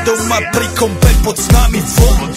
Doma pri kompe pod s nami von.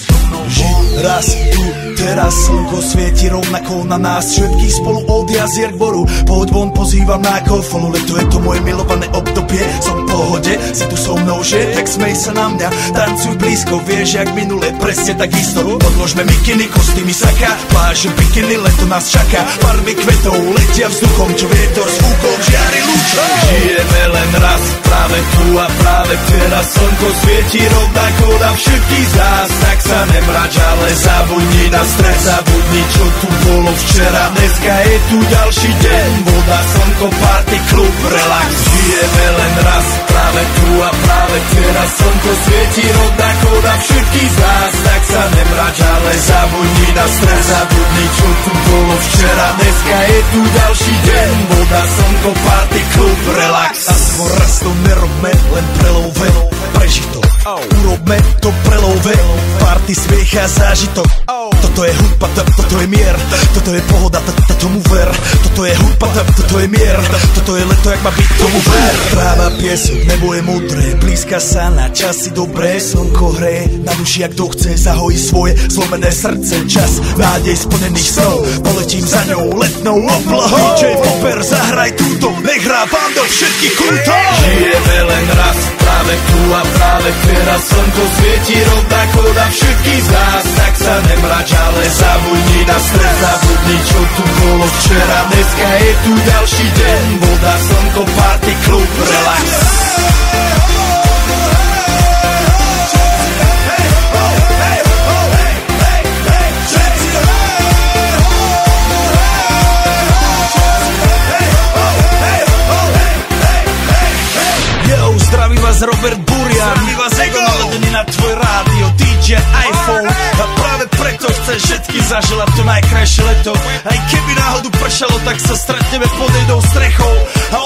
Raz tu, teraz slnko svieti rovnako na nás. Všetky spolu od jazier k boru. Pohoď von, pozývam na kofolu. Leto je to moje milované obdobie. Som v pohode, si tu so mnou, že? Tak smej sa na mňa, tancuj blízko. Vieš, jak minule, presne tak isto. Podložme mikiny, kostýmy saka, pláže, bikiny, leto nás čaká. Farby kvetov letia vzduchom, čo vietor s úkom žiari lúčom. Žijeme len raz, práve tu a práve teraz. Slnko svieti rovnako na všetkých z nás. Tak sa nemrač, ale zabudni na stres. Zabudni, čo tu bolo včera. Dneska je tu ďalší deň. Voda, slnko, party, klub, relax. Žijeme len raz, práve tu a práve teraz. Slnko svieti rovnako na všetkých z nás. Tak sa nemrač, ale zabudni na stres. Zabudni, čo tu bolo včera. Dneska je tu ďalší deň. Voda, slnko, party, klub, relax. Aspoň raz to nerobme, len prelove. Preži to, urobme to prelove. Party, smiech a zážitok. Toto je hudba, toto je mier. Toto je pohoda, tomu ver. Toto je hudba, toto je mier. Toto je leto, jak má byť, tomu ver. Tráva, piesok, nebo je múdre. Blízka sa na časy dobré. Slnko hreje na duši, ak to chce. Zahojí svoje zlomené srdce. Čas nádej splnených snov. Poletím za ňou letnou oblohou. DJ Popper, zahraj túto. Nech hrá vám do všetkých kútov. Žijeme len raz, práve tu a práve teraz. Slnko svieti rovnako na všetkých z nás. Tak sa nemrač, ale zabudni na stres. Zabudni, čo tu bolo včera. Dneska je tu ďalší deň. Voda, slnko, party, klub, relax. Zdraví vás Robert Burian. Zdraví vás Ego. Naladený na tvoj rádio DJ iPhone. A práve preto chcem všetky zaželať to najkrajšie leto. Aj keby náhodu pršalo, tak sa stretneme pod jednou strechou a